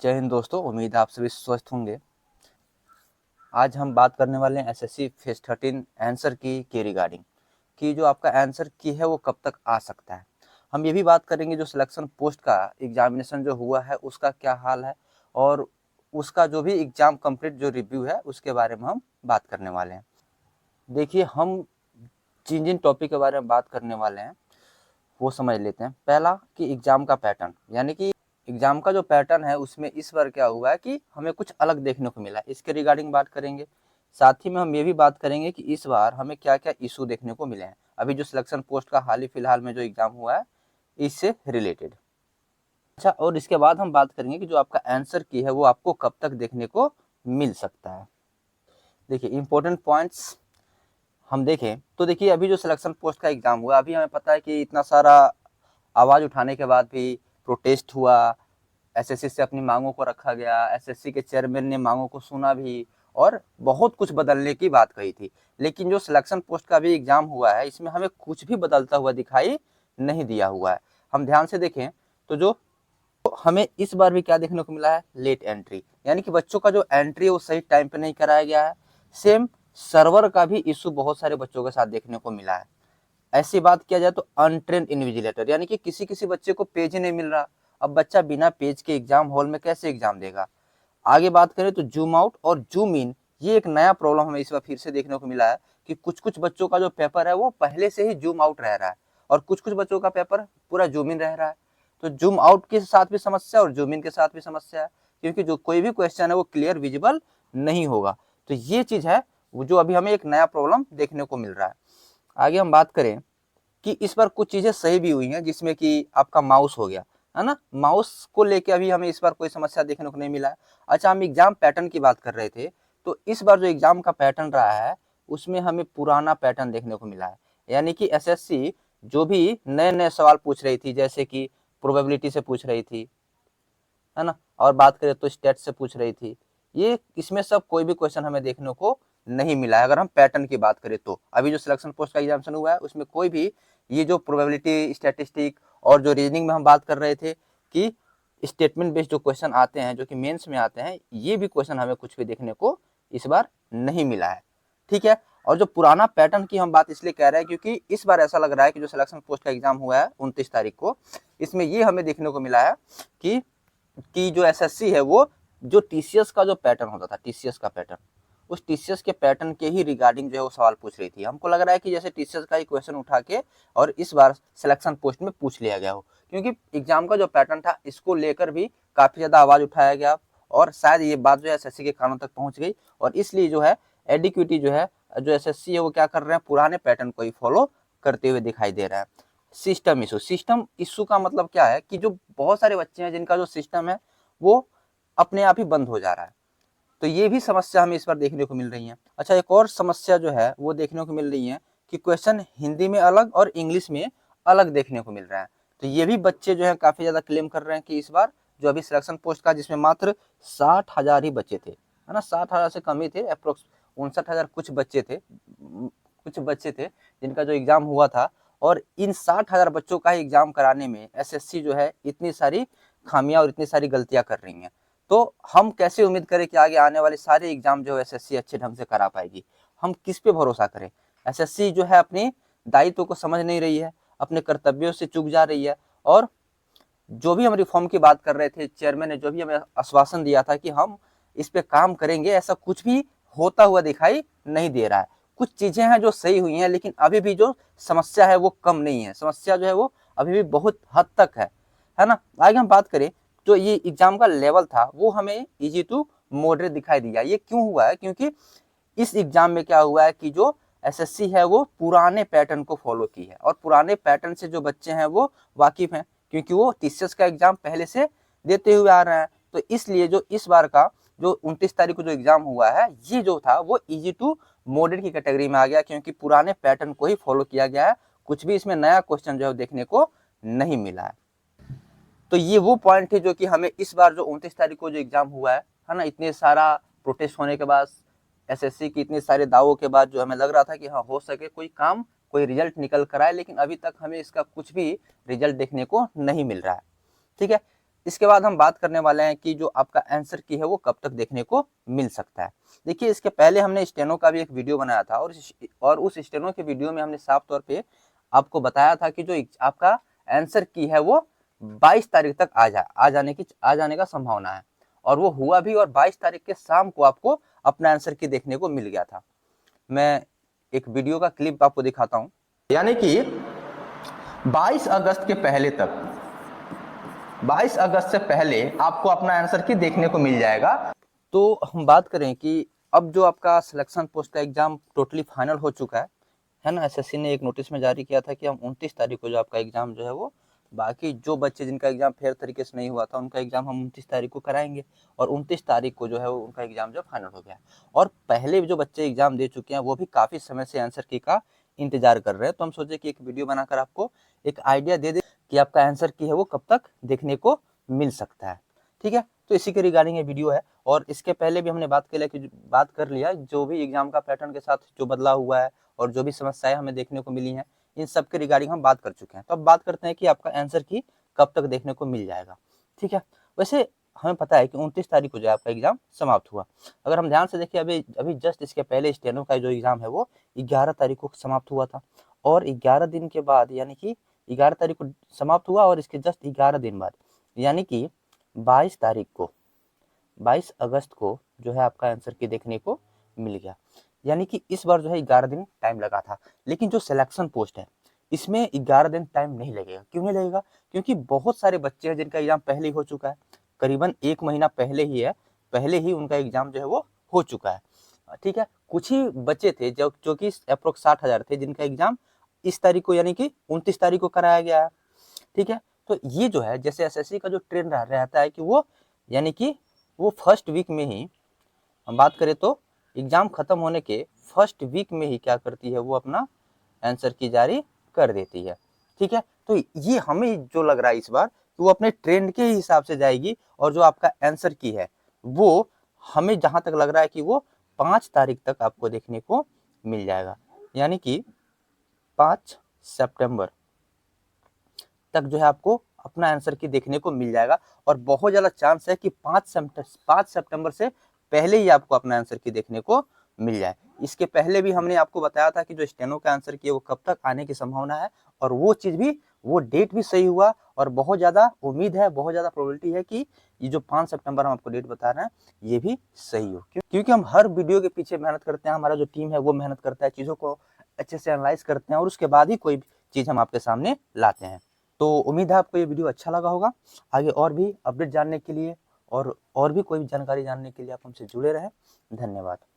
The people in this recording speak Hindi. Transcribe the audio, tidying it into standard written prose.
जय हिंद दोस्तों, उम्मीद है आप सभी स्वस्थ होंगे। आज हम बात करने वाले हैं एसएससी फेज 13 आंसर की के रिगार्डिंग कि जो आपका आंसर की है वो कब तक आ सकता है। हम ये भी बात करेंगे जो सिलेक्शन पोस्ट का एग्जामिनेशन जो हुआ है उसका क्या हाल है और उसका जो भी एग्जाम कंप्लीट जो रिव्यू है उसके बारे में हम बात करने वाले हैं। देखिए, हम जिन जिन टॉपिक के बारे में बात करने वाले हैं वो समझ लेते हैं। पहला कि एग्जाम का पैटर्न, यानी कि एग्जाम का जो पैटर्न है उसमें इस बार क्या हुआ है कि हमें कुछ अलग देखने को मिला है, इसके रिगार्डिंग बात करेंगे। साथ ही में हम ये भी बात करेंगे कि इस बार हमें क्या क्या इशू देखने को मिले हैं अभी जो सिलेक्शन पोस्ट का हाल ही फिलहाल में जो एग्जाम हुआ है इससे रिलेटेड। अच्छा, और इसके बाद हम बात करेंगे कि जो आपका आंसर की है वो आपको कब तक देखने को मिल सकता है। देखिए, इंपॉर्टेंट पॉइंट्स हम देखें तो देखिए, अभी जो सिलेक्शन पोस्ट का एग्जाम हुआ, अभी हमें पता है कि इतना सारा आवाज उठाने के बाद भी प्रोटेस्ट हुआ, एसएससी से अपनी मांगों को रखा गया, एसएससी के चेयरमैन ने मांगों को सुना भी और बहुत कुछ बदलने की बात कही थी। लेकिन जो सिलेक्शन पोस्ट का भी एग्जाम हुआ है इसमें हमें कुछ भी बदलता हुआ दिखाई नहीं दिया हुआ है। हम ध्यान से देखें तो जो हमें इस बार भी क्या देखने को मिला है, लेट एंट्री, यानी कि बच्चों का जो एंट्री है वो सही टाइम पे नहीं कराया गया है। सेम सर्वर का भी इशू बहुत सारे बच्चों के साथ देखने को मिला है। ऐसी बात किया जाए तो अनट्रेंड इन्विजिलेटर, यानी कि किसी किसी बच्चे को पेज ही नहीं मिल रहा। अब बच्चा बिना पेज के एग्जाम हॉल में कैसे एग्जाम देगा। आगे बात करें तो जूम आउट और जूम इन, ये एक नया प्रॉब्लम हमें इस बार फिर से देखने को मिला है कि कुछ कुछ बच्चों का जो पेपर है वो पहले से ही जूम आउट रह रहा है और कुछ कुछ बच्चों का पेपर पूरा जूम इन रह रहा है। तो जूम आउट के साथ भी समस्या और जूम इन के साथ भी समस्या है, क्योंकि जो कोई भी क्वेश्चन है वो क्लियर विजिबल नहीं होगा। तो ये चीज है वो जो अभी हमें एक नया प्रॉब्लम देखने को मिल रहा है। आगे हम बात करें कि इस बार कुछ चीजें सही भी हुई हैं, जिसमें कि आपका माउस हो गया है ना, माउस को लेके अभी हमें इस बार कोई समस्या देखने को नहीं मिला है। अच्छा, हम एग्जाम पैटर्न की बात कर रहे थे, तो इस बार जो एग्जाम का पैटर्न रहा है उसमें हमें पुराना पैटर्न देखने को मिला है। यानी कि एसएससी जो भी नए नए सवाल पूछ रही थी, जैसे कि प्रोबेबिलिटी से पूछ रही थी, है ना, और बात करें तो स्टेट से पूछ रही थी, ये इसमें सब कोई भी क्वेश्चन हमें देखने को नहीं मिला है। अगर हम पैटर्न की बात करें तो अभी जो सिलेक्शन पोस्ट का एग्जामिनेशन हुआ है उसमें कोई भी ये जो प्रोबेबिलिटी, स्टैटिस्टिक और जो रीजनिंग में हम बात कर रहे थे कि स्टेटमेंट बेस्ड जो क्वेश्चन आते हैं, जो कि मेंस में आते हैं, ये भी क्वेश्चन हमें कुछ भी देखने को इस बार नहीं मिला है। ठीक है, और जो पुराना पैटर्न की हम बात इसलिए कह रहे हैं क्योंकि इस बार ऐसा लग रहा है कि जो सिलेक्शन पोस्ट का एग्जाम हुआ है 29 तारीख को, इसमें ये हमें देखने को मिला है कि जो एसएससी है वो जो टीसीएस का जो पैटर्न होता था, टीसीएस का पैटर्न, उस टीसीएस के पैटर्न के ही रिगार्डिंग जो है वो सवाल पूछ रही थी। हमको लग रहा है कि जैसे टीसीएस का ही क्वेश्चन उठा के और इस बार सिलेक्शन पोस्ट में पूछ लिया गया हो, क्योंकि एग्जाम का जो पैटर्न था इसको लेकर भी काफी ज्यादा आवाज उठाया गया और शायद ये बात जो है एसएससी के कानों तक पहुंच गई और इसलिए जो है एडिक्विटी जो है, जो एसएससी है वो क्या कर रहे हैं, पुराने पैटर्न को ही फॉलो करते हुए दिखाई दे रहा है। सिस्टम इशू का मतलब क्या है कि जो बहुत सारे बच्चे हैं जिनका जो सिस्टम है वो अपने आप ही बंद हो जा रहा है। तो ये भी समस्या हमें इस बार देखने को मिल रही है। अच्छा, एक और समस्या जो है वो देखने को मिल रही है कि क्वेश्चन हिंदी में अलग और इंग्लिश में अलग देखने को मिल रहा है। तो ये भी बच्चे जो है काफी ज्यादा क्लेम कर रहे हैं कि इस बार जो अभी सिलेक्शन पोस्ट का, जिसमें मात्र 60,000 ही बच्चे थे, है ना, 60,000 से कम ही थे, अप्रोक्स 59,000 कुछ बच्चे थे जिनका जो एग्जाम हुआ था, और इन 60,000 बच्चों का एग्जाम कराने में एसएससी जो है इतनी सारी खामियां और इतनी सारी गलतियां कर रही हैं। तो हम कैसे उम्मीद करें कि आगे आने वाले सारे एग्जाम जो एसएससी अच्छे ढंग से करा पाएगी। हम किस पे भरोसा करें। एसएससी जो है अपने दायित्व को समझ नहीं रही है, अपने कर्तव्यों से चूक जा रही है, और जो भी हम रिफॉर्म की बात कर रहे थे, चेयरमैन ने जो भी हमें आश्वासन दिया था कि हम इस पे काम करेंगे, ऐसा कुछ भी होता हुआ दिखाई नहीं दे रहा है। कुछ चीजें हैं जो सही हुई हैं, लेकिन अभी भी जो समस्या है वो कम नहीं है, समस्या जो है वो अभी भी बहुत हद तक है ना। आगे हम बात करें तो ये एग्जाम का लेवल था वो हमें इजी टू मॉडरेट दिखाई दिया। ये क्यों हुआ है, क्योंकि इस एग्जाम में क्या हुआ है कि जो एसएससी है वो पुराने पैटर्न को फॉलो की है, और पुराने पैटर्न से जो बच्चे हैं वो वाकिफ हैं, क्योंकि वो टीसीएस का एग्जाम पहले से देते हुए आ रहे हैं। तो इसलिए जो इस बार का जो 29 तारीख को जो एग्जाम हुआ है, ये जो था वो इजी टू मॉडरेट की कैटेगरी में आ गया, क्योंकि पुराने पैटर्न को ही फॉलो किया गया है, कुछ भी इसमें नया क्वेश्चन जो है देखने को नहीं मिला है। तो ये वो पॉइंट है जो कि हमें इस बार जो 29 तारीख को जो एग्जाम हुआ है ना, इतने सारा प्रोटेस्ट होने के बाद, एसएससी की इतने सारे दावों के बाद, जो हमें लग रहा था कि हाँ हो सके कोई काम, कोई रिजल्ट निकल कर आए, लेकिन अभी तक हमें इसका कुछ भी रिजल्ट देखने को नहीं मिल रहा है। ठीक है, इसके बाद हम बात करने वाले हैं कि जो आपका आंसर की है वो कब तक देखने को मिल सकता है। देखिए, इसके पहले हमने स्टेनो का भी एक वीडियो बनाया था और उस स्टेनो के वीडियो में हमने साफ तौर पे आपको बताया था कि जो आपका आंसर की है वो 22 तारीख तक आ जाने का संभावना है, और वो हुआ भी, और 22 तारीख के शाम को आपको अपना आंसर की देखने को मिल गया था। मैं एक वीडियो का क्लिप आपको दिखाता हूं। यानी कि 22 अगस्त के पहले तक, 22 अगस्त से पहले आपको अपना आंसर की देखने को मिल जाएगा। तो हम बात करें कि अब जो आपका सिलेक्शन पोस्ट का एग्जाम टोटली फाइनल हो चुका है ना। एसएससी ने एक नोटिस में जारी किया था कि हम 29 तारीख को जो आपका एग्जाम जो है वो, बाकी जो बच्चे जिनका एग्जाम फेयर तरीके से नहीं हुआ था उनका एग्जाम हम 29 तारीख को कराएंगे, और 29 तारीख को जो है वो उनका एग्जाम जो फाइनल हो गया। और पहले जो बच्चे एग्जाम दे चुके हैं वो भी काफी समय से आंसर की का इंतजार कर रहे हैं। तो हम सोचे कि एक वीडियो बनाकर आपको एक आइडिया दे दे कि आपका आंसर की है वो कब तक देखने को मिल सकता है। ठीक है, तो इसी के रिगार्डिंग ये वीडियो है। और इसके पहले भी हमने बात कर लिया जो भी एग्जाम का पैटर्न के साथ जो बदलाव हुआ है और जो भी समस्याएं हमें देखने को मिली हैं, इन सब के रिगार्डिंग हम बात कर चुके हैं। तो अब बात करते हैं कि आपका आंसर की कब तक देखने को मिल जाएगा। ठीक है, वैसे हमें पता है कि 29 तारीख को जो आपका एग्जाम समाप्त हुआ। अगर हम ध्यान से देखिए, अभी अभी जस्ट इसके पहले स्टेनो का जो एग्जाम है वो 11 तारीख को समाप्त हुआ था, और 11 दिन के बाद, यानी कि 11 तारीख को समाप्त हुआ, और इसके जस्ट 11 दिन बाद यानी कि 22 तारीख को, 22 अगस्त को जो है आपका आंसर की देखने को मिल गया। यानी कि इस बार जो है 11 दिन टाइम लगा था। लेकिन जो सिलेक्शन पोस्ट है इसमें 11 दिन टाइम नहीं लगेगा। क्यों नहीं लगेगा? क्योंकि बहुत सारे बच्चे हैं जिनका एग्जाम पहले ही हो चुका है, करीबन 1 महीना पहले ही है, पहले ही उनका एग्जाम जो है वो हो चुका है। ठीक है, कुछ ही बच्चे थे जो कि अप्रोक्स 60,000 थे जिनका एग्जाम इस तारीख को, यानी कि 29 तारीख को कराया गया है। ठीक है, तो ये जो है, जैसे एसएससी का जो ट्रेंड रहता है कि वो, यानी कि वो फर्स्ट वीक में ही, हम बात करें तो एग्जाम खत्म होने के फर्स्ट वीक में ही क्या करती है, वो अपना आंसर की जारी कर देती है। ठीक है, तो ये हमें जो लग रहा है इस बार कि वो अपने ट्रेंड के हिसाब से जाएगी, और जो आपका आंसर की है वो हमें जहां तक लग रहा है कि वो 5 तारीख तक आपको देखने को मिल जाएगा। यानी कि 5 सितंबर तक जो है आपको अपना आंसर की देखने को मिल जाएगा, और बहुत ज्यादा चांस है कि 5 सितंबर से पहले ही आपको अपना आंसर की देखने को मिल जाए। इसके पहले भी हमने आपको बताया था कि जो स्टेनो का आंसर की है वो कब तक आने की संभावना है, और वो चीज भी, वो डेट भी सही हुआ, और बहुत ज्यादा उम्मीद है, बहुत ज्यादा प्रोबेबिलिटी है कि ये जो 5 सितंबर हम आपको डेट बता रहे हैं ये भी सही हो। क्योंकि हम हर वीडियो के पीछे मेहनत करते हैं, हमारा जो टीम है वो मेहनत करता है, चीजों को अच्छे से एनालाइज करते हैं, और उसके बाद ही कोई चीज हम आपके सामने लाते हैं। तो उम्मीद है आपको ये वीडियो अच्छा लगा होगा। आगे और भी अपडेट जानने के लिए और भी कोई जानकारी जानने के लिए आप हमसे जुड़े रहें। धन्यवाद।